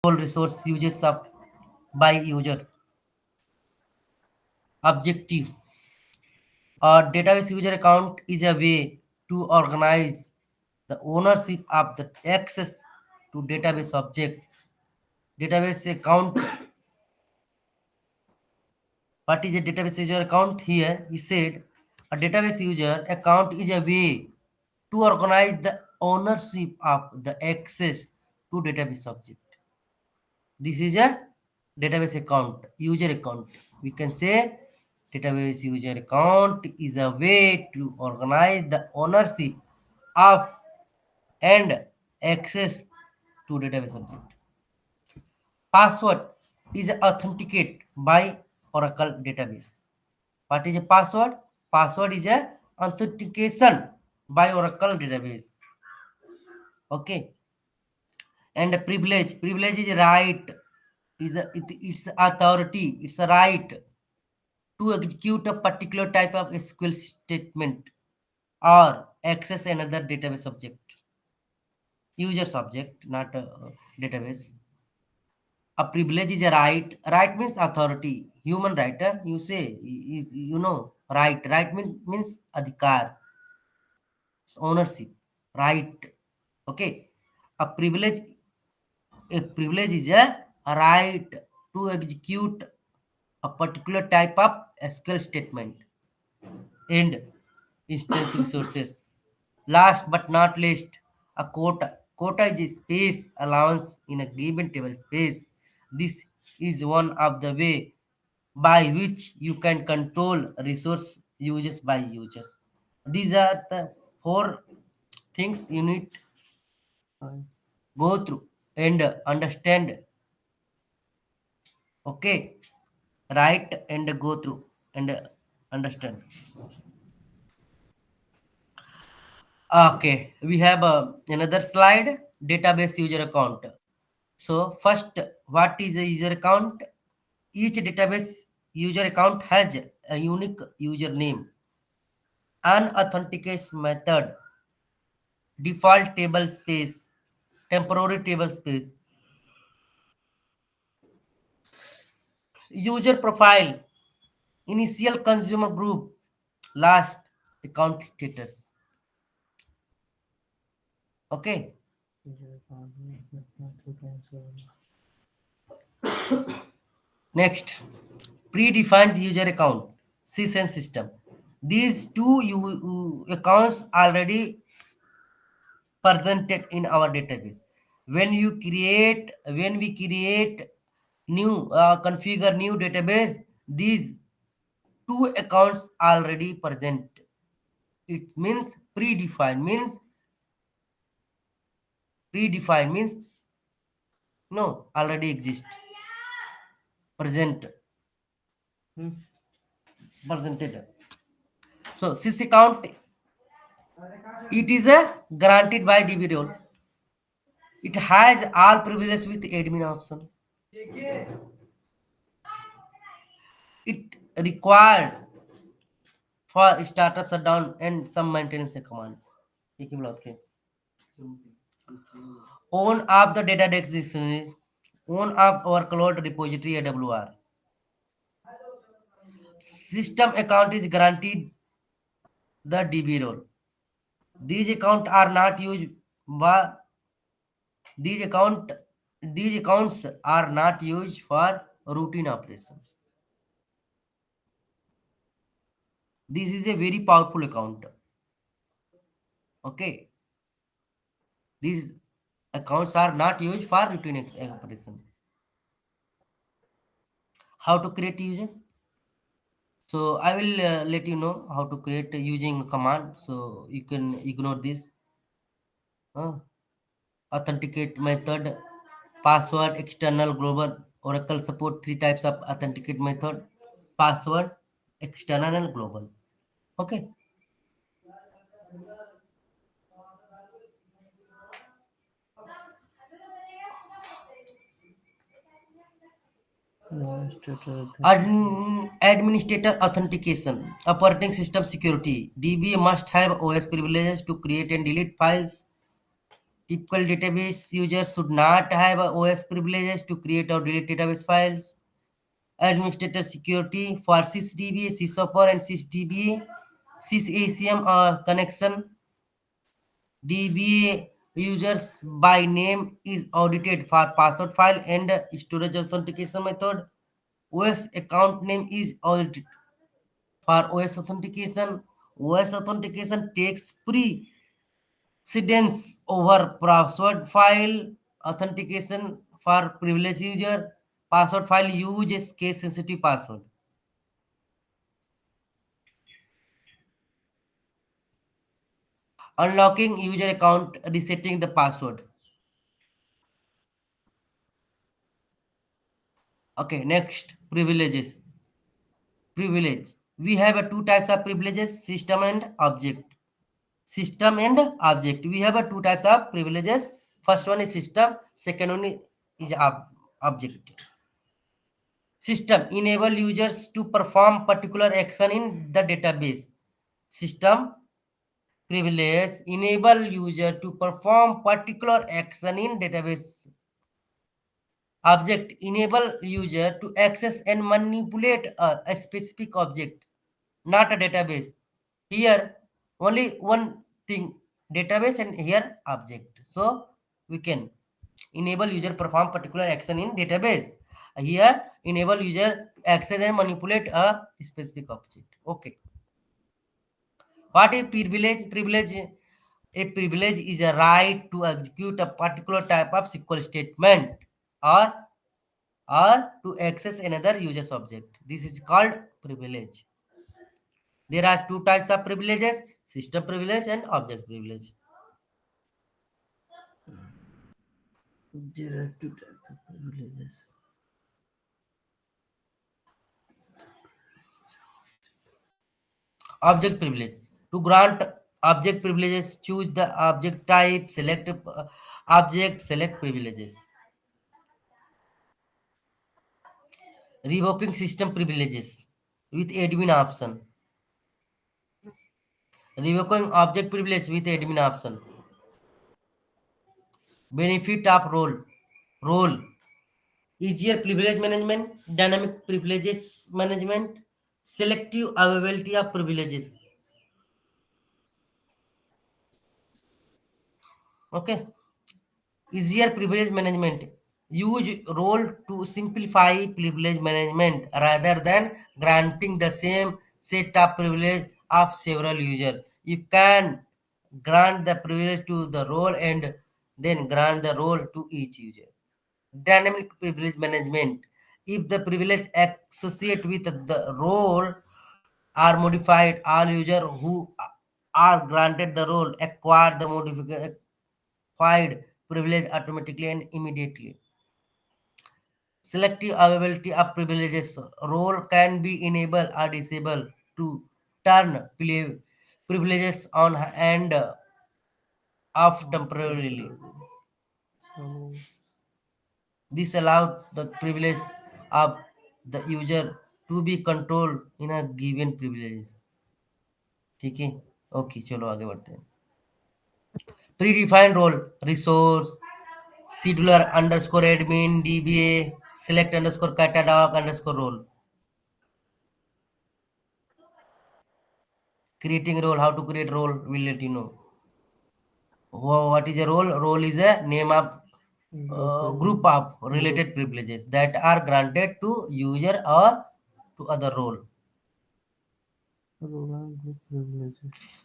resource uses up by user. Objective. A database user account is a way to organize the ownership of the access to database object. Database account. What is a database user account? Here we said a database user account is a way to organize the ownership of the access to database object. This is a database account, user account. We can say database user account is a way to organize the ownership of and access to database object. Password is authenticated by Oracle database. What is a password? Password is a authentication by Oracle database. Okay. And privilege is right. It's authority. It's a right to execute a particular type of SQL statement or access another database object. User subject, not a database. A privilege is a right. Right means authority. Human right. You say, you know, right. Right means adhikar, ownership, right. Okay. A privilege is a right to execute a particular type of SQL statement and instance resources. Last but not least, a quota. Quota is a space allowance in a given table space. This is one of the way by which you can control resource uses by users. These are the four things you need go through and understand. Okay, write and go through and understand. Okay, we have another slide, database user account. So first, what is a user account? Each database user account has a unique username, an authentication method, default table space, temporary table space, user profile, initial consumer group, last account status. Okay. Next, predefined user account, SysN system. These two accounts already presented in our database. When we create new, configure new database, these two accounts already present. It means predefined means no already exist present presented. So sys account, it is a granted by DB role. It has all privileges with admin option. It required for startup shutdown and some maintenance commands. एक ही बोला उसके. Own of the data dictionary, own of our cloud repository AWR. System account is granted the DB role. These accounts are not used by these account these accounts are not used for routine operations. This is a very powerful account. Okay. These accounts are not used for routine operation. How to create user? So I will let you know how to create using a command. So you can ignore this. Authenticate method, password, external, global. Oracle support three types of authenticate method: password, external, and global. Okay. Administrator authentication, operating system security. DBA must have OS privileges to create and delete files. Typical database users should not have OS privileges to create or delete database files. Administrator security for sysdba, sysoffer, and sysdba, sysacm connection. DBA users by name is audited for password file and storage authentication method. OS account name is audited for OS authentication. OS authentication takes precedence over password file authentication for privileged user. Password file uses case sensitive password. Unlocking user account, resetting the password. Okay, next privileges. Privilege. We have two types of privileges: system and object. System and object. We have two types of privileges. First one is system. Second one is object. System enable users to perform particular action in the database. System privilege enable user to perform particular action in database. Object enable user to access and manipulate a specific object, not a database. Here only one thing, database, and here object. So we can enable user perform particular action in database. Here enable user access and manipulate a specific object. Okay. What is privilege? A privilege is a right to execute a particular type of SQL statement or to access another user's object. This is called privilege. There are two types of privileges: system privilege and object privilege. There are two types of privileges. Object privilege. To grant object privileges, choose the object type, select object, select privileges. Revoking system privileges with admin option. Revoking object privilege with admin option. Benefit of role. Role. Easier privilege management, dynamic privileges management, selective availability of privileges. Okay. Easier privilege management. Use role to simplify privilege management rather than granting the same set of privilege of several users. You can grant the privilege to the role and then grant the role to each user. Dynamic privilege management. If the privilege associated with the role are modified, all users who are granted the role acquire the modified privilege automatically and immediately. Selective availability of privileges. Role can be enabled or disabled to turn privileges on and off temporarily. So this allows the privilege of the user to be controlled in a given privileges. ठीक है, okay चलो आगे बढ़ते हैं. Predefined role, resource, scheduler underscore admin, DBA, select underscore catalog underscore role. Creating role, how to create role, we'll let you know. What is a role? Role is a name of group of related privileges that are granted to user or to other role.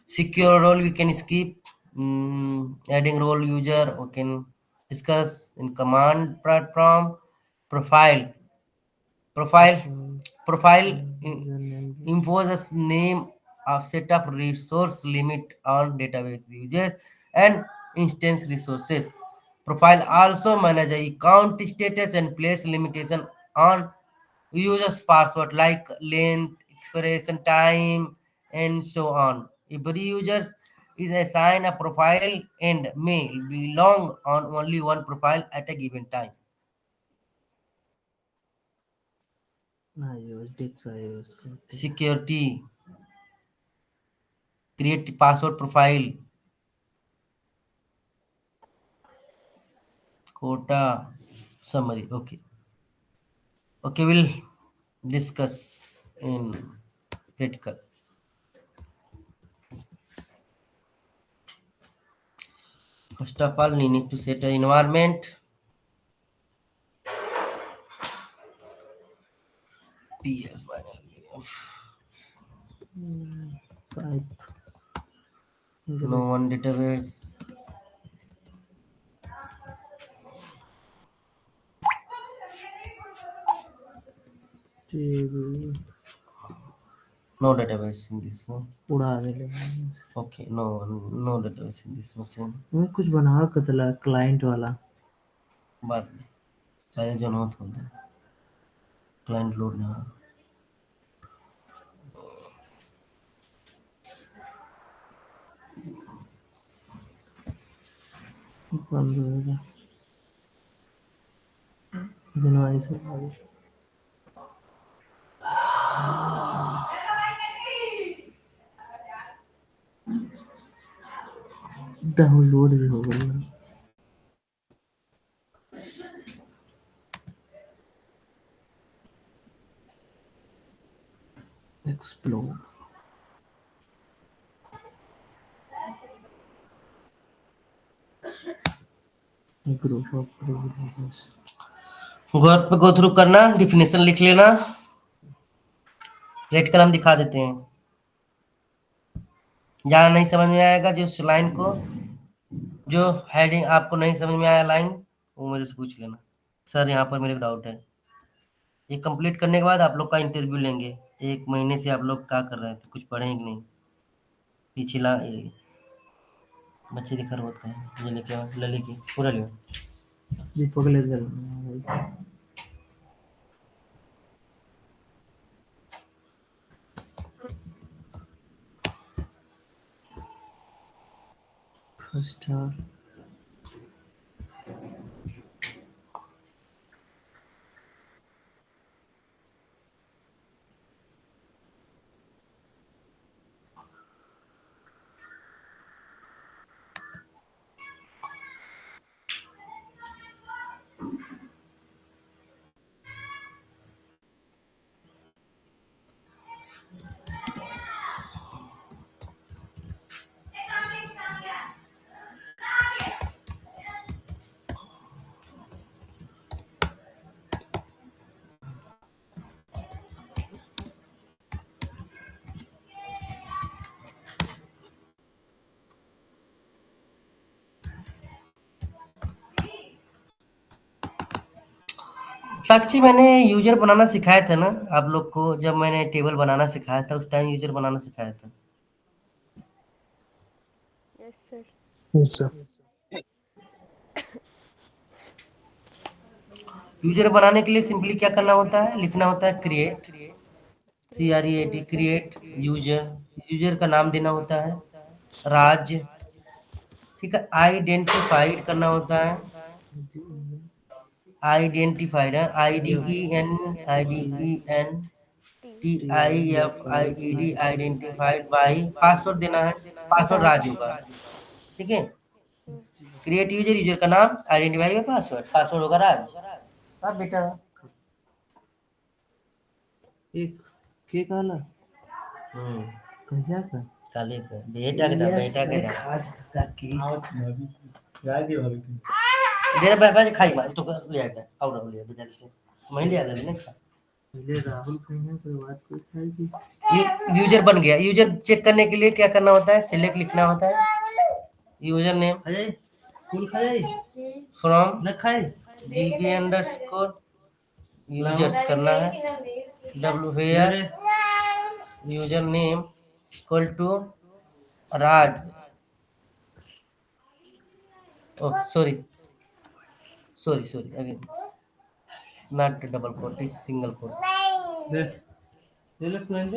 Secure role we can skip. Adding role user we can discuss in command platform. Profile. Profile imposes name of set of resource limit on database users and instance resources. Profile also manage account status and place limitation on users password like length, expiration time, and so on. Every user is assigned a profile and may belong on only one profile at a given time. Security. Create password profile. quota summary. Okay, we'll discuss in practical. First of all, we need to set an environment. PS binary. Type. No one database. Table. No database in this. No? उड़ा दे Okay, no database in this machine. मैं कुछ बना कतला client वाला बाद में पहले जो नोट होता है क्लाइंट लोड ना बंद हो गया जनवरी से डाउनलोड भी हो गया एक्सप्लोर ग्रुप ऑफ प्रोग्रामर्स घर पे गो थ्रू करना डिफिनेशन लिख लेना प्रैक्टिकल हम दिखा देते हैं जहाँ नहीं समझ में आएगा जो लाइन को जो हेडिंग आपको नहीं समझ में आया लाइन वो मेरे से पूछ लेना सर यहाँ पर मेरे को डाउट है ये कंप्लीट करने के बाद आप लोग का इंटरव्यू लेंगे 1 महीने से आप लोग क्या कर रहे थे कुछ पढ़े कि नहीं पिछला बच्चे दिखा रोज का है ये लेके आओ लली की पूरा लियो दीपक ले चल फर्स्ट साक्षी मैंने यूजर बनाना सिखाया था ना आप लोग को जब मैंने टेबल बनाना सिखाया था उस टाइम यूजर बनाना सिखाया था yes sir. Yes sir user बनाने के लिए सिंपली क्या करना होता है लिखना होता है create CREAT create user user का नाम देना होता है राज्य ठीक है आइडेंटिफाइड करना होता है आइडेंटिफाइड है IDEN T TIFIED identified by password देना है पासवर्ड राज होगा ठीक है क्रिएट यूजर यूजर का नाम आइडेंटिफाई बाई पासवर्ड होगा राज अब बेटा एक के काला हम्म कैसा का काले का बेटा के दा आज का केक दे बाबा खाई बा तो ले आ और ले बदल से मैं ले आ ले पहले राहुल कहने के बाद कोई खाएगी यूजर बन गया यूजर चेक करने के लिए क्या करना होता है सिलेक्ट लिखना होता है यूजर नेम अरे फूल खाए फ्रॉम न खाए जीके अंडरस्कोर यूजर्स करना है W where user name equal to Raj oh sorry again not double quote is single quote दे ले ले फ्रेंड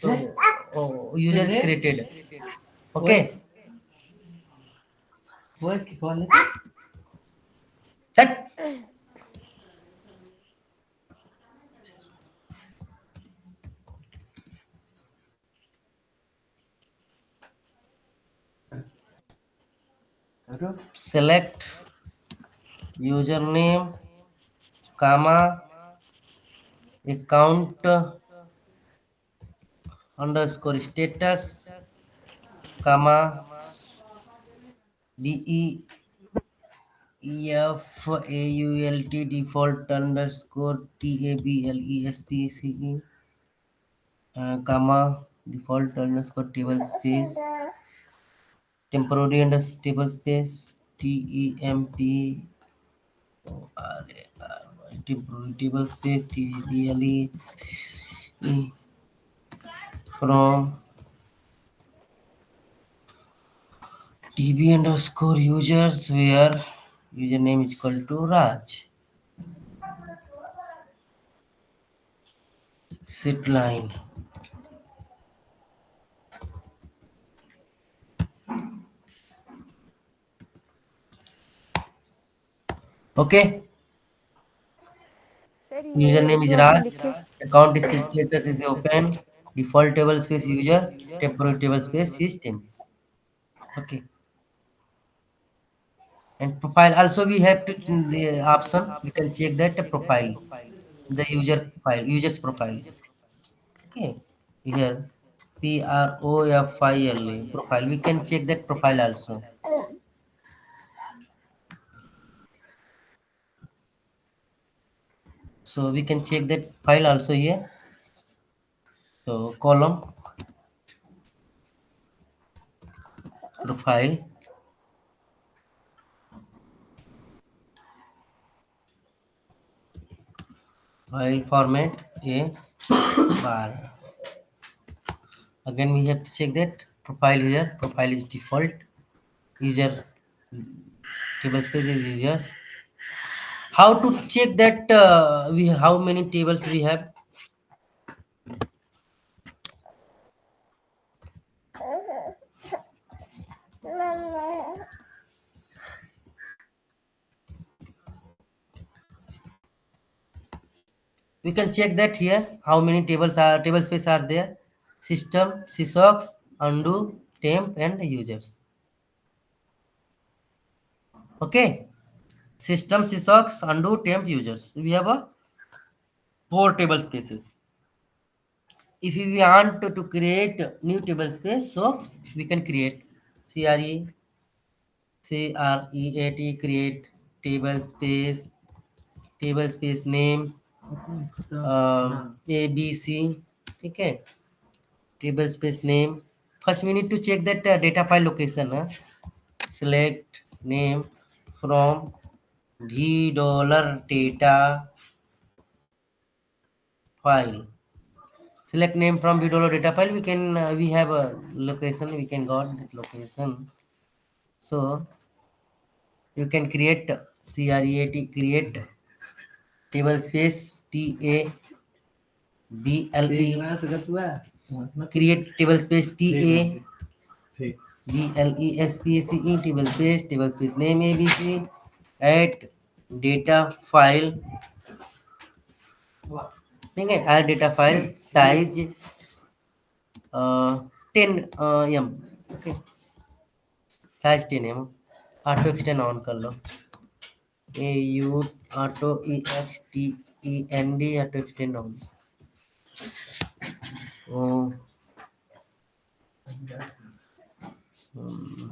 तो यूजर इज क्रिएटेड ओके वो की कौन सेट है select username, comma, account underscore status, comma, default default underscore tablespace, comma, default underscore table space, temporary underscore table space, temp temporary table space, table from db underscore users where username is equal to Raj. Set line. Okay. Sir ये Username is जो अभी Raj. लिखे Account is status is open. Default table space user. Temporary table space is temp. Okay. And profile also we have to the option. We can check that profile. The user profile. User's profile. Okay. Here. PROFILE profile. We can check that profile also. So we can check that file also here. So column profile file format a bar. Again we have to check that profile here. Profile is default. User table space is users. How to check that we how many tables we have? We can check that here. How many table space are there? System, sysocs, undo, temp, and users. Okay. System, sysocs, undo, temp, users. We have a four table spaces. If we want to create new table space, so we can create create table space name ABC. Okay, table space name. First, we need to check that data file location. Select name from v dollar data file. Select name from v dollar data file. We have a location. We can got that location. So you can create create table space create table space table space name ABC at data file ठीक है add data file size 10 m okay size 10 m auto extend on कर लो AU auto EXTEND auto extend on oh, hmm,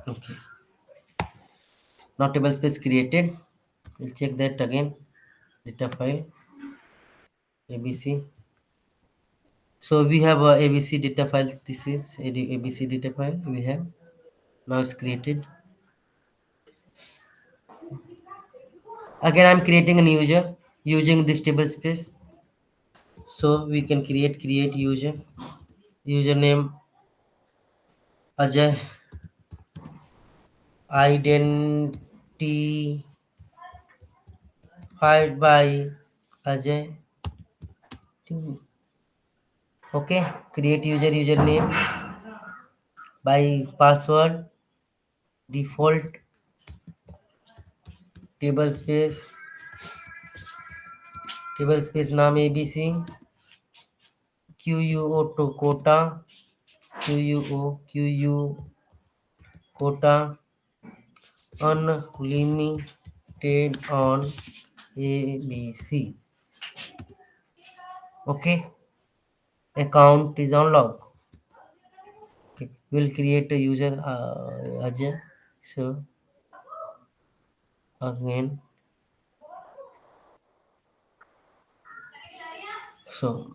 okay now table space created. We'll check that again data file ABC. So we have a ABC data file. This is ABC data file we have now it's created. Again I'm creating a new user using this table space. So we can create user username Ajay identified by Ajay. Okay, create username by password default table space table space नाम ABC, QUO to quota, QU quota, unlimited on ABC. Okay, account is on log. Okay, we'll create a user Ajay. So again, so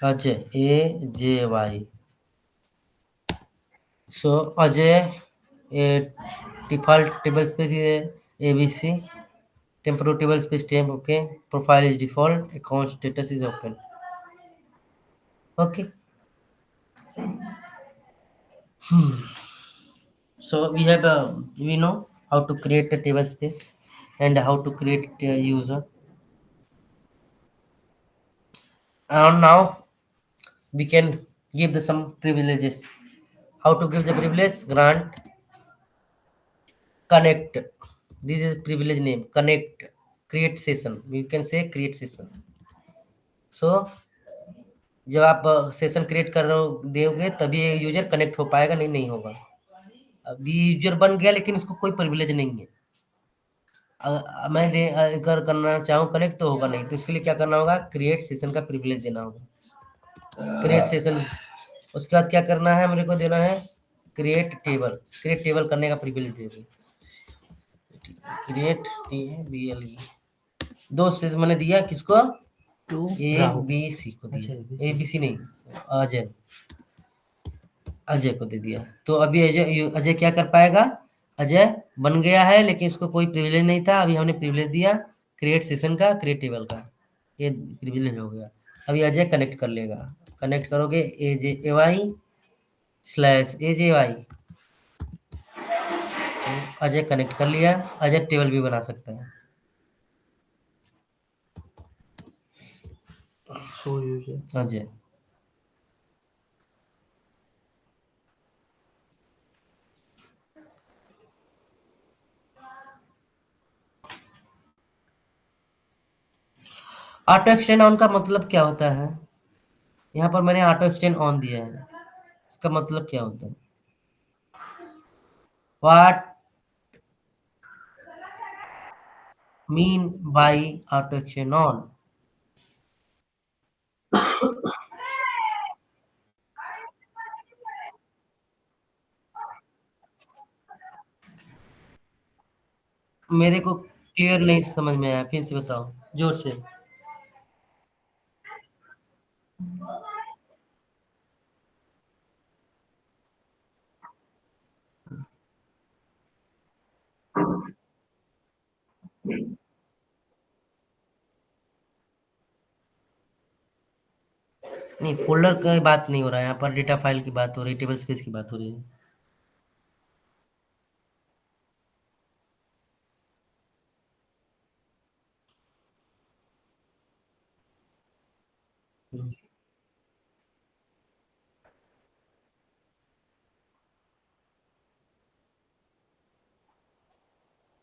Ajay, AJY. So Ajay, a default table space is ABC. Temporal table space temp. Okay, profile is default. Account status is open. Okay. So we know how to create a table space and how to create a user. And now we can give some privileges. How to give the privilege? Grant connect. This is privilege name. Connect. Create session. We can say create session. So जब आप session create कर रहे हो दोगे तभी user connect हो पाएगा, नहीं नहीं होगा। अभी यूजर बन गया लेकिन इसको कोई प्रिविलेज नहीं है। मैं अगर करना चाहूँ कनेक्ट तो होगा नहीं, तो इसके लिए क्या करना होगा? क्रिएट सेशन का प्रिविलेज देना होगा। क्रिएट सेशन, उसके बाद क्या करना है? मेरे को देना है क्रिएट टेबल। क्रिएट टेबल करने का प्रिविलेज दे दो। क्रिएट TABLE 2 से मैंने दिया किसको? ABC को दिया। ABC नहीं, अजय, अजय को दे दिया। तो अभी अजय क्या कर पाएगा? अजय बन गया है लेकिन इसको कोई प्रिविलेज नहीं था। अभी हमने प्रिविलेज दिया क्रिएट सेशन का, क्रिएट टेबल का, ये प्रिविलेज हो गया। अभी अजय कनेक्ट कर लेगा। कनेक्ट करोगे AJY/AJY, अजय कनेक्ट कर लिया। अजय टेबल भी बना सकता है। अजय ऑटो एक्सटेंड ऑन का मतलब क्या होता है? यहाँ पर मैंने ऑटो एक्सटेंड ऑन दिया है, इसका मतलब क्या होता है? What mean by auto extend on? मेरे को क्लियर नहीं समझ में आया, फिर से बताओ जोर से। नहीं, फोल्डर की बात नहीं हो रहा है यहाँ पर, डेटा फाइल की बात हो रही है, टेबल स्पेस की बात हो रही है।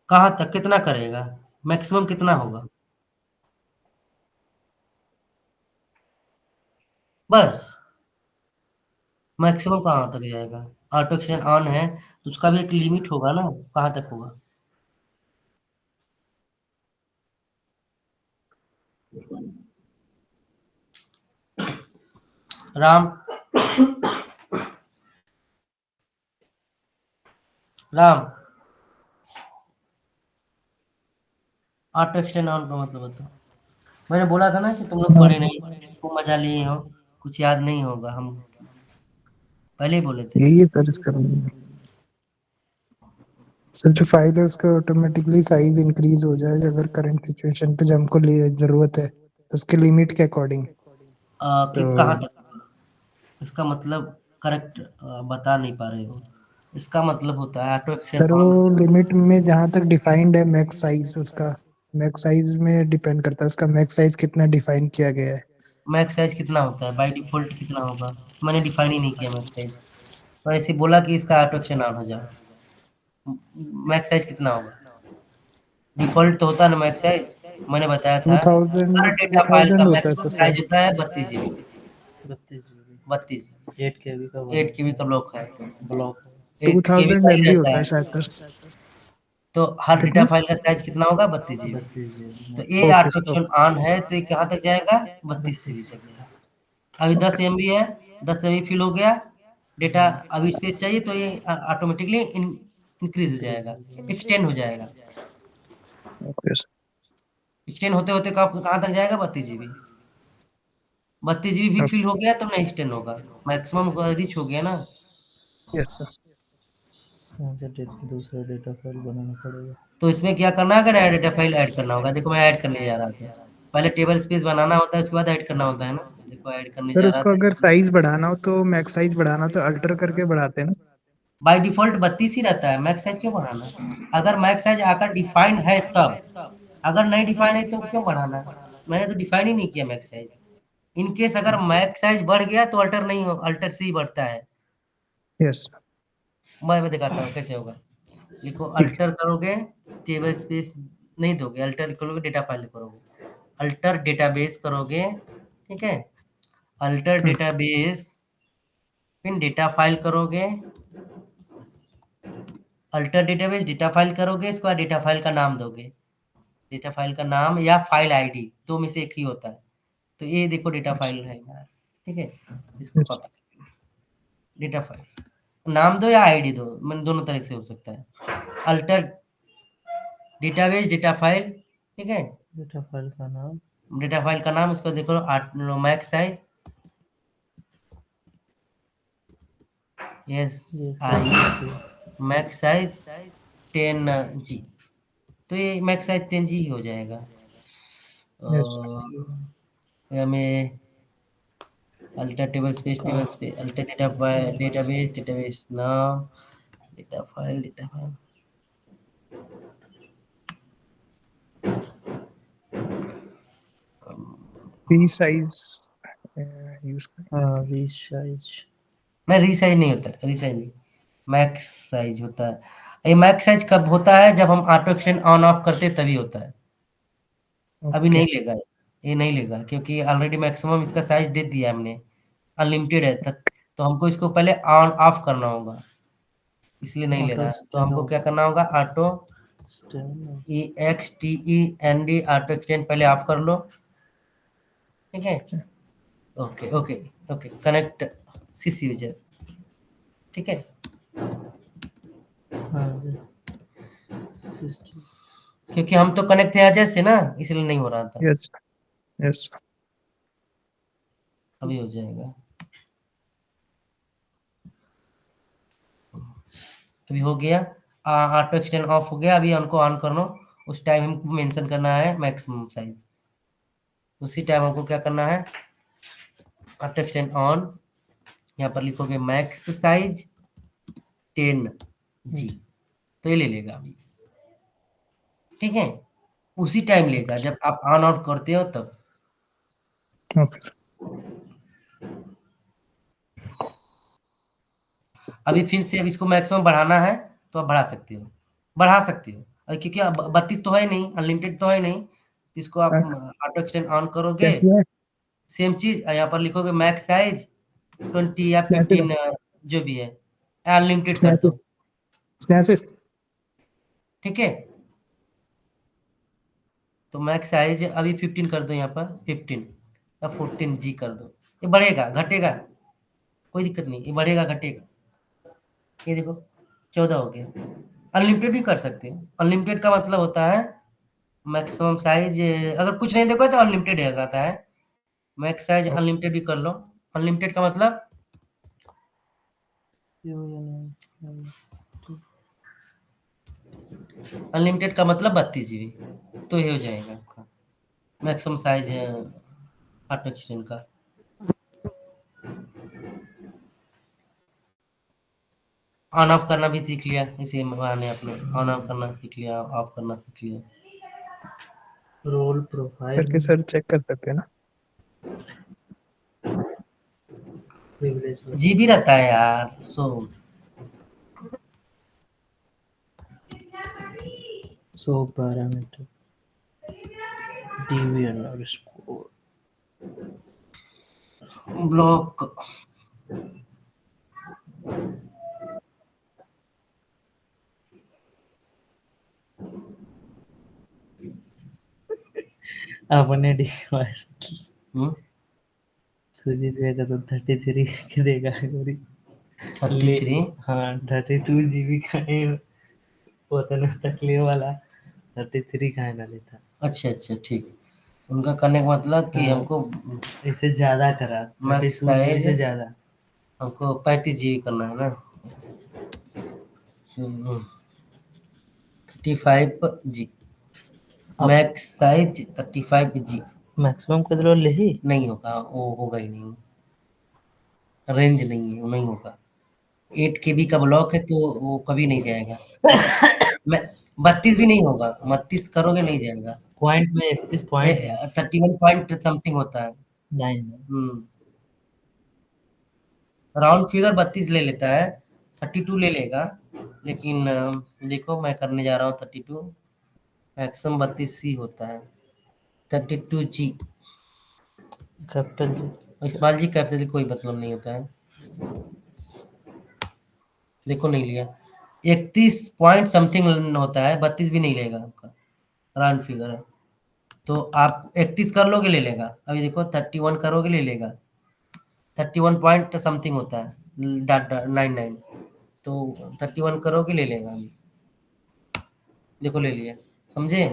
कहाँ तक, कितना करेगा? मैक्सिमम कितना होगा? बस मैक्सिमम कहाँ तक जाएगा? ऑटो एक्सटेंड ऑन है तो उसका भी एक लिमिट होगा ना, कहाँ तक होगा? Ram, Ram, auto extend on का मतलब बताओ। मैंने बोला था ना कि तुम लोग पढ़े नहीं, खूब मजा लिए हो, कुछ याद नहीं होगा, हम पहले ही बोले थे। यही है सर इसका। सर जो फाइल है उसका ऑटोमेटिकली साइज इंक्रीज हो जाए अगर करंट सिचुएशन पे जब हमको जरूरत है तो उसके लिमिट के अकॉर्डिंग। कि तो कहाँ तक होगा? इसका मतलब करेक्ट बता नहीं पा रहे हो। इसका मतलब होता है ऑटो एक्सटेंड सर वो ऑन। लिमिट में जहाँ तक डिफाइंड है मैक्स साइज, उसका मैक्स साइज में डिपेंड करता है उसका मैक्स साइज कितना डिफाइन किया गया है। मैक्स साइज कितना होता है बाय डिफॉल्ट, कितना होगा? मैंने डिफाइन ही नहीं किया मैक्स साइज, तो ऐसे बोला कि इसका ऑटो एक्सटेंड ऑन हो जाए। मैक्स साइज कितना होगा? डिफॉल्ट तो होता है ना मैक्स साइज, मैंने बताया था 2000 हर डेटा फाइल का 2000 होता है मैक्सिमम सर साइज शायद। होता है 32 जीबी। 32 GB 32 जीबी 8 KB का 8 KB का ब्लॉक है तो ब्लॉक है। 8 KB 2000 का ही MB रहता होता है है, शायद सर। तो हर डेटा कितना? फाइल का साइज कितना होगा? 32 जीबी। 32 GB तो ये okay auto sir. Action on है तो ये कहाँ तक जाएगा? 32 जीबी तक जाएगा। अभी ओके 10 MB है, 10 MB फिल हो गया, डेटा अभी स्पेस चाहिए तो ये ऑटोमेटिकली इंक्रीज हो जाएगा, एक्सटेंड हो जाएगा। Okay sir. एक्सटेंड होते होते कहाँ तक जाएगा? 32 जीबी। 32 जीबी भी फिल हो गया तो नहीं एक्सटेंड होगा, मैक्सिमम रीच हो गया ना। Yes sir. दूसरा डेटा फाइल बनाना पड़ेगा। तो इसमें क्या करना है? अगर डेटा फाइल ऐड करना होगा, देखो मैं ऐड करने जा रहा था। पहले टेबल स्पेस बनाना होता है, उसके बाद ऐड करना होता है ना। देखो ऐड करने सर जा रहा उसको था। अगर साइज बढ़ाना हो तो मैक्स साइज बढ़ाना तो अल्टर करके बढ़ाते हैं ना? बाय डिफॉल्ट 32 ही रहता है, मैक्स साइज क्यों बढ़ाना? अगर मैक्स साइज आकर डिफाइन है तब, अगर नहीं डिफाइन है तो क्यों बढ़ाना? मैंने तो डिफाइन ही नहीं किया मैक्स साइज। इन केस अगर मैक्स साइज बढ़ गया तो अल्टर नहीं हो, अल्टर से ही बढ़ता है। यस। मैं दिखाता हूँ कैसे होगा। लिखो ठीक अल्टर करोगे, टेबल स्पेस नहीं दोगे, अल्टर करोगे डेटा फाइल करोगे, अल्टर डेटाबेस करोगे, ठीक है, अल्टर है। डेटाबेस, फिर डेटा फाइल करोगे, अल्टर डेटाबेस डेटा फाइल करोगे, इसके बाद डेटा फाइल का नाम दोगे, डेटा फाइल का नाम या फाइल आईडी, दो में से एक ही होता है। तो ये देखो डेटा फाइल है यार, ठीक है, इसको यस। कॉपी कर, डेटा फाइल नाम दो या आईडी दो, मैंने दोनों तरह से हो सकता है। अल्टर डेटाबेस डेटा फाइल, ठीक है, डेटा फाइल का नाम डेटा फाइल का नाम, उसको देखो मैक्स साइज, यस ये आई, सब मैक्स साइज 10 जी। तो ये मैक्स साइज 10 जी ही हो जाएगा। यस। हमें alter table space alter database नाम, data file free size use करें। हाँ रीसाइज नहीं, रीसाइज नहीं होता, रीसाइज नहीं, मैक्स साइज होता है। ये मैक्स साइज कब होता है? जब हम ऑटो एक्सटेंड ऑन ऑफ करते तभी होता है। अभी ओके। नहीं लेगा, ये नहीं लेगा क्योंकि ऑलरेडी मैक्सिमम इसका साइज दे दिया हमने, अनलिमिटेड है तो हमको इसको पहले ऑन ऑफ करना होगा, इसलिए नहीं ले ऑटो रहा है। तो एक्सटेंड हमको ऑफ क्या करना होगा? Auto extend EXTEND auto extend पहले ऑफ कर लो, ठीक है। ओके ओके ओके, कनेक्ट सिस यूजर, ठीक है। हाँ जी सिस्टम क्योंकि हम तो कनेक्ट थे अजय से ना, इसलिए नहीं हो रहा था। यस। यस। अभी हो जाएगा, अभी हो गया, ऑटो एक्सटेंड ऑफ हो गया। अभी हमको ऑन करना, उस टाइम हमको मेंशन करना है मैक्सिमम साइज, उसी टाइम हमको क्या करना है? ऑटो एक्सटेंड ऑन, यहाँ पर लिखोगे मैक्स साइज 10 जी, तो ये ले लेगा अभी, ठीक है। उसी टाइम लेगा जब आप ऑन आउट करते हो तब। ओके। अभी फिर से अब इसको मैक्सिमम बढ़ाना है तो आप बढ़ा सकते हो, बढ़ा सकते हो। क्योंकि अब 32 तो है नहीं, अनलिमिटेड तो है नहीं, तो इसको आप ऑटो एक्सटेंड ऑन करोगे, क्या किया है? सेम चीज यहाँ पर लिखोगे मैक्स साइज 20 या स्नैशिस 15, जो भी है, अनलिमिटेड कर दो, स्नैशिस स्नैशिस। ठीक है। तो मैक्स साइज अभी 15 कर दो, यहाँ पर 15 या 14 जी कर दो। ये बढ़ेगा घटेगा, कोई दिक्कत नहीं, ये बढ़ेगा घटेगा। ये देखो 14 हो गया। अनलिमिटेड भी कर सकते हो, अनलिमिटेड का मतलब होता है मैक्सिमम साइज, अगर कुछ नहीं देखो तो अनलिमिटेड आता है। मैक्स साइज अनलिमिटेड भी कर लो, अनलिमिटेड का मतलब अनलिमिटेड का मतलब 32 GB, तो ये हो जाएगा आपका मैक्सिमम साइज ऑटो एक्सटेंड का। ऑन ऑफ करना भी सीख लिया इसी बहाने, अपने ऑन ऑफ करना सीख लिया, ऑफ करना सीख लिया। रोल प्रोफाइल करके सर चेक कर सकते हैं ना? प्रिविलेज जी भी रहता है यार, सो show parameter db underscore block अपने डिवाइस की हम्म, सूची देगा तो 33 के देगा गोरी 33 हाँ 32 जीबी का है उतना तकलीफ वाला 33 का है ना लेता अच्छा अच्छा ठीक। उनका करने का मतलब कि हाँ। हमको इससे ज्यादा करा मैक्स 32 जीबी साइज से ज्यादा हमको 35 GB करना है ना। 35 G अब मैक्स साइज 35 G मैक्सिमम कितना ले ही नहीं होगा, वो होगा ही नहीं, रेंज नहीं है, वो नहीं होगा। 8 KB का ब्लॉक है तो वो कभी नहीं जाएगा। मैं 32 भी नहीं होगा, 32 करोगे नहीं जाएगा। पॉइंट में 31 पॉइंट है 31 पॉइंट समथिंग होता है। 9 राउंड फिगर 32 ले लेता है, 32 ले लेगा, लेकिन देखो मैं करने जा रहा हूँ 32, मैक्सिमम 32 ही होता है। 32G कैपिटल जी स्मॉल जी करते थे कोई मतलब नहीं होता है। देखो नहीं लिया, 31 पॉइंट समथिंग होता है, 32 भी नहीं लेगा आपका, राउंड फिगर है। तो आप 31 कर लोगे ले लेगा, अभी देखो 31 करोगे ले लेगा, 31 पॉइंट समथिंग होता है, डॉट 99, तो 31 करोगे ले लेगा अभी, देखो ले लिया, समझे।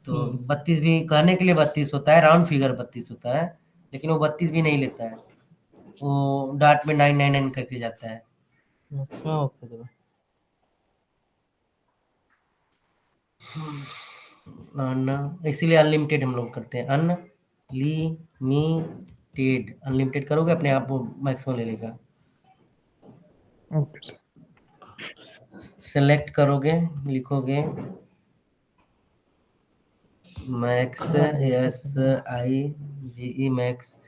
तो 32 भी कहने के लिए 32 होता है, राउंड फिगर 32 होता है, लेकिन वो 32 भी नहीं लेता है, वो डॉट में 999 करके जाता है। मैक्सिमम ओके दो इसीलिए अनलिमिटेड हम लोग करते हैं, अनलिमिटेड, अनलिमिटेड करोगे अपने आप वो मैक्सिमम ले लेगा। Okay sir. सेलेक्ट करोगे, लिखोगे मैक्स SIGE मैक्स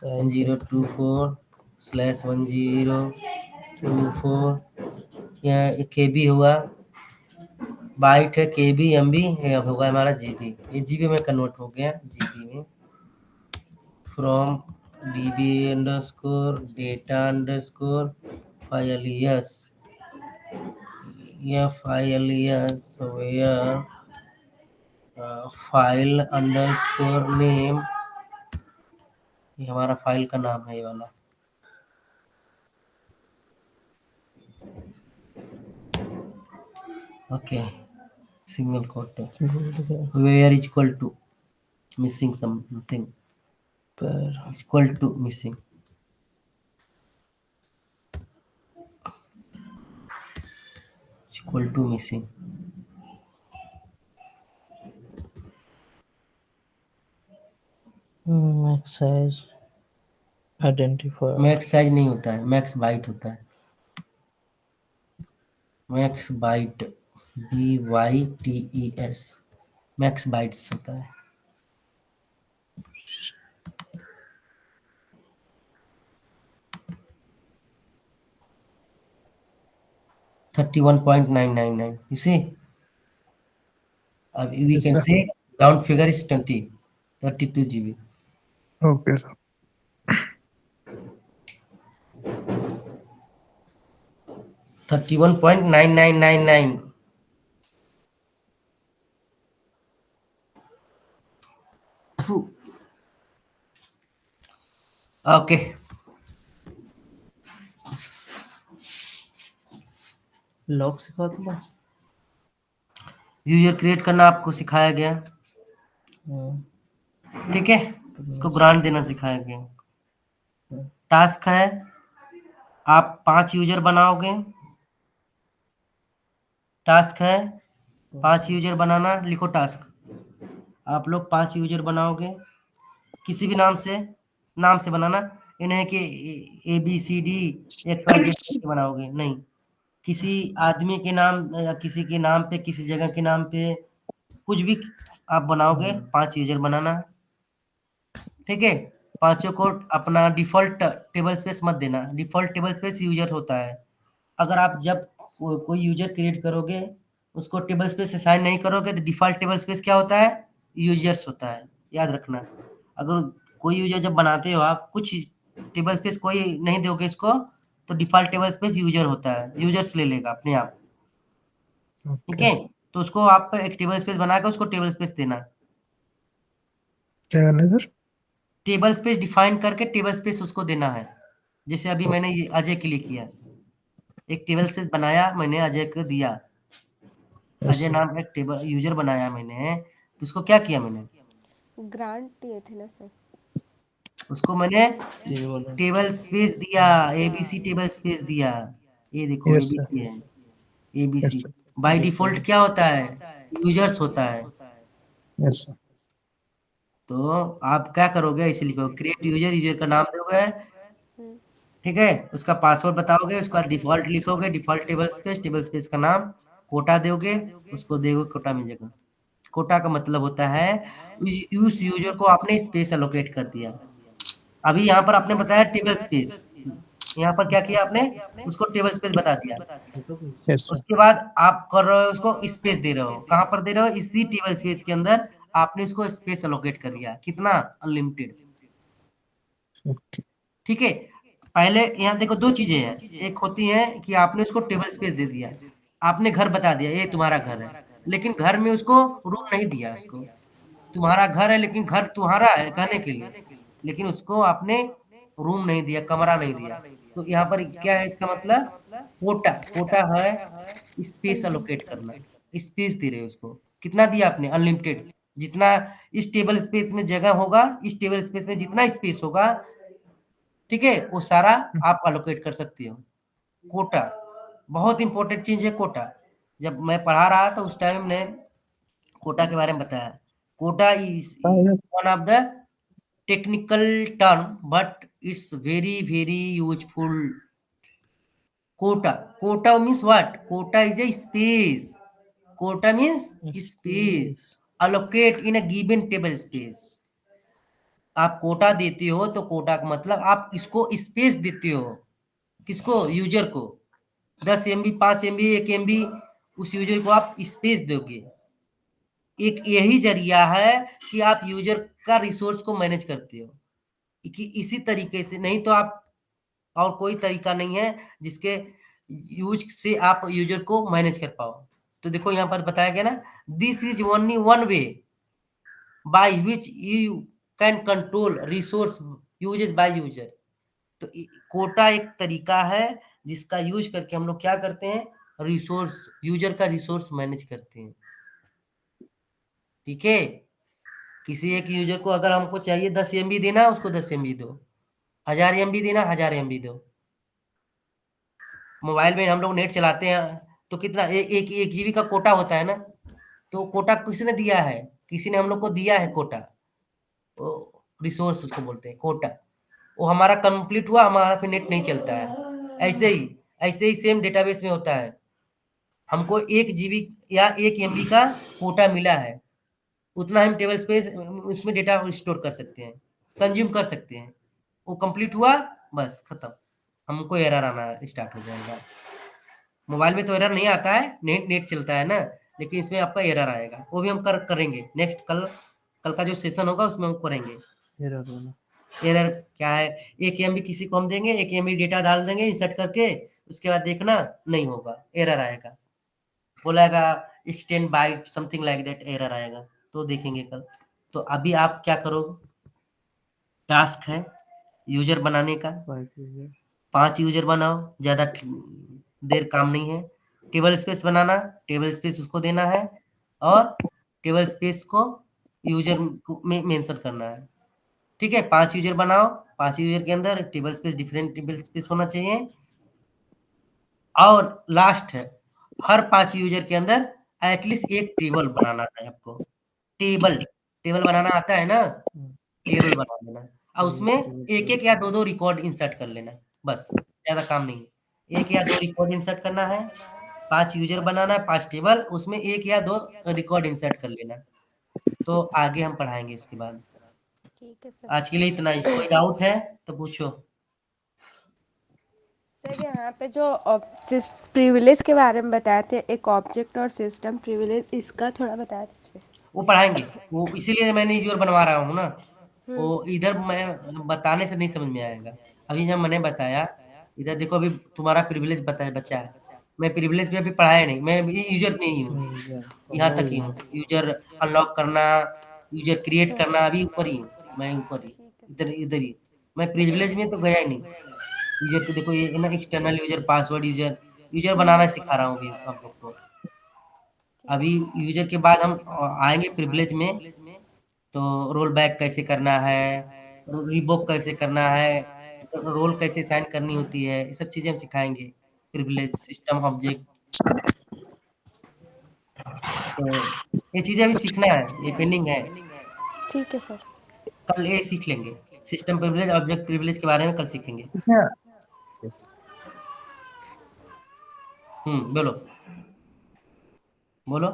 1024/1024, यह KB हुआ, बाइट है, KB MB होगा हमारा GB, ये GB में कन्वर्ट हो गया, GB में from DB underscore data underscore FILES where file underscore name, ये हमारा फाइल का नाम है ये वाला, okay, single quote, where is equal to missing something, पर equal to missing, equal to missing, max size identifier max size नहीं होता है, मैक्स बाइट होता है, max byte BYTES, max bytes होता है। 31.999, you see, we Yes can sir. say round figure is 32 GB. Okay sir. 31.9999, okay. Lock सिखा दूंगा user create करना आपको सिखाया गया, ठीक है, इसको ग्रांट देना सिखाया गया। टास्क है, आप 5 यूजर बनाओगे, टास्क है 5 यूजर बनाना, लिखो टास्क, आप लोग 5 यूजर बनाओगे, किसी भी नाम से बनाना, ये नहीं कि ABCD XYZ बनाओगे, नहीं, किसी आदमी के नाम या किसी के नाम पे, किसी जगह के नाम पे, कुछ भी आप बनाओगे, 5 यूजर बनाना, ठीक है। पांचों को अपना डिफॉल्ट टेबल स्पेस मत देना, डिफॉल्ट टेबल स्पेस यूजर होता है, अगर आप जब कोई यूजर क्रिएट करोगे, उसको टेबल स्पेस असाइन नहीं करोगे तो डिफॉल्ट टेबल स्पेस क्या होता है? यूजर्स होता है, याद रखना। अगर कोई यूजर जब बनाते हो आप, कुछ टेबल स्पेस कोई नहीं दोगे इसको, तो डिफॉल्ट टेबल स्पेस यूजर होता है, यूजर्स ले लेगा अपने आप। ठीक ओके, है, तो उसको आप एक टेबल स्पेस बना के उसको टेबल स्पेस देना। क्या करना है सर? टेबल स्पेस डिफाइन करके टेबल स्पेस उसको देना है। जैसे अभी मैंने ये अजय के लिए किया, एक टेबल स्पेस बनाया मैंने, अजय को दिया। यस अजय सर, नाम का एक टेबल यूजर बनाया मैंने, तो उसको क्या किया मैंने? ग्रांट दिए थे ना सर। उसको मैंने जी बोलो। टेबल स्पेस दिया, एबीसी टेबल स्पेस दिया। ये देखो यस सर, एबीसी है, yes ABC sir, by default क्या होता है? यूजर्स होता है। यस सर, तो आप क्या करोगे, इसे लिखोगे क्रिएट यूजर, यूजर का नाम दोगे, हम्म, ठीक है, उसका पासवर्ड बताओगे, उसका डिफॉल्ट लिखोगे, डिफॉल्ट टेबल स्पेस का नाम, कोटा दोगे, उसको दोगे, कोटा मिलेगा। कोटा का मतलब होता है उस यूजर को आपने स्पेस एलोकेट कर दिया। अभी यहाँ पर आपने बताया टेबल स्पेस, यहाँ पर क्या किया आपने? उसको टेबल स्पेस बता दिया। यस सर, उसके बाद आप कर रहे हो उसको स्पेस दे रहे हो, कहाँ पर दे रहे हो? इसी टेबल स्पेस के अंदर आपने उसको स्पेस एलोकेट कर दिया, कितना? अनलिमिटेड। ओके, ठीक है, पहले यहाँ देखो दो चीजें हैं, एक होती है कि आपने उसको टेबल स्पेस दे दिया, आपने घर बता दिया ये तुम्हारा घर है, लेकिन घर में उसको रूम नहीं दिया उसको। तुम्हारा घर है लेकिन घर तुम्हारा है कहने के लिए, लेकिन उसको आपने रूम नहीं दिया, कमरा नहीं दिया। तो यहाँ पर क्या है इसका मतलब? कोटा, कोटा है स्पेस एलोकेट अनलिमिटेड। करना, स्पेस दे रहे हो उसको। कितना दिया आपने? अनलिमिटेड। जितना इस टेबल स्पेस में जगह होगा, इस टेबल स्पेस में जितना स्पेस होगा, ठीक है, वो सारा आप अलोकेट कर सकते हो। कोटा बहुत इंपॉर्टेंट चीज है, कोटा। जब मैं पढ़ा रहा था उस टाइम ने कोटा के बारे में बताया। कोटा इज हाँ sir, one of the technical term but it's very very useful. Quota, quota means what? Quota is a space, quota means space allocate in a given table space। आप कोटा देते हो तो कोटा का मतलब आप इसको स्पेस देते हो, किसको? यूजर को। 10 MB, 5 MB, 1 MB, उस यूजर को आप स्पेस दोगे। एक यही जरिया है कि आप यूजर का रिसोर्स को मैनेज करते हो, कि इसी तरीके से, नहीं तो आप, और कोई तरीका नहीं है जिसके यूज से आप यूजर को मैनेज कर पाओ। तो देखो यहाँ पर बताया गया ना, this is only one way by which you can control resource uses by user. तो कोटा एक तरीका है जिसका यूज करके हम लोग क्या करते हैं? रिसोर्स, यूजर का रिसोर्स मैनेज करते हैं। ठीक है, किसी एक यूजर को अगर हमको चाहिए 10 MB देना, उसको 10 MB दो, 1000 MB देना, 1000 MB दो। मोबाइल में हम लोग नेट चलाते हैं तो कितना एक जीबी का कोटा होता है ना, तो कोटा किसने दिया है? किसी ने हम लोग को दिया है कोटा, तो रिसोर्स उसको बोलते हैं कोटा। वो हमारा कंप्लीट हुआ, हमारा फिर नेट नहीं चलता है। ऐसे ही सेम डेटाबेस में होता है, हमको 1 GB या 1 MB का कोटा मिला है, उतना हम टेबल स्पेस उसमें डेटा स्टोर कर सकते हैं, कंज्यूम कर सकते हैं। वो कंप्लीट हुआ, बस खत्म, हमको एरर आना स्टार्ट हो जाएगा। मोबाइल में तो एरर नहीं आता है, नेट नेट चलता है ना, लेकिन इसमें आपका एरर आएगा। वो भी हम करेंगे नेक्स्ट, कल का जो सेशन होगा उसमें हम करेंगे। एरर वाला। एरर क्या है? 1 MB किसी को हम देंगे, 1 MB डेटा डाल देंगे इंसर्ट करके, उसके बाद देखना नहीं होगा, एरर आएगा, बोलेगा extend byte something like that, error आएगा। तो देखेंगे कल। तो अभी आप क्या करोगे? टास्क है यूजर बनाने का, 5 यूजर। 5 यूजर बनाओ, ज्यादा देर काम नहीं है। टेबल स्पेस बनाना, टेबल स्पेस उसको देना है, और टेबल स्पेस को यूजर में मेंशन करना है। ठीक है, 5 यूजर बनाओ, 5 यूजर के अंदर table space, different table space होना चाहिए। और लास्ट है, हर 5 यूजर के अंदर एटलीस्ट एक टेबल बनाना है आपको। टेबल, टेबल बनाना आता है ना? टेबल बना देना, और उसमें एक एक या दो दो रिकॉर्ड इंसर्ट कर लेना, बस, ज्यादा काम नहीं है। एक या दो रिकॉर्ड इंसर्ट करना है, 5 यूजर बनाना है, 5 टेबल, उसमें एक या दो रिकॉर्ड इंसर्ट कर लेना। तो आगे हम पढ़ाएंगे उसके बाद। ठीक है सर। आज के लिए इतना ही, कोई डाउट है तो पूछो। सर यहाँ पे जो प्रिविलेज के बारे में बताए थे, एक ऑब्जेक्ट और सिस्टम प्रिविलेज, इसका थोड़ा बता दीजिए। वो पढ़ाएंगे, वो इसीलिए मैंने यूजर बनवा रहा हूँ ना। वो हम्म। इधर मैं बताने से नहीं समझ में आएगा। अभी जब मैंने बताया, इधर देखो अभी तुम्हारा प्रिविलेज बचा है। मैं प्रिविलेज भी अभी पढ़ाया नहीं, मैं अभी यूजर में ही हूँ, यहाँ तक ही हूँ। यूजर अनलॉक करना, यूजर क्रिएट सर करना, अभी ऊपर ही हूँ, मैं ऊपर ही, ठीक है इधर सर। इधर ही। मैं प्रिविलेज में तो गया ही नहीं। यूजर को देखो, ये ना external user, password user, user बनाना सिखा रहा हूँ अभी आप लोग को। ठीक अभी है यूजर के बाद हम आएंगे प्रिविलेज में, तो रोल बैक कैसे करना है, रिवोक कैसे करना है, रोल कैसे साइन करनी होती है, ये सब चीजें हम सिखाएंगे। प्रिविलेज, सिस्टम, ऑब्जेक्ट, तो ये चीजें अभी सीखना है, ये पेंडिंग है। ठीक है सर। कल ये सीख लेंगे, सिस्टम प्रिविलेज, ऑब्जेक्ट प्रिविलेज के बारे में कल सीखेंगे। अच्छा, बोलो बोलो,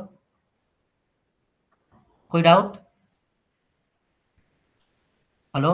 कोई डाउट? हेलो।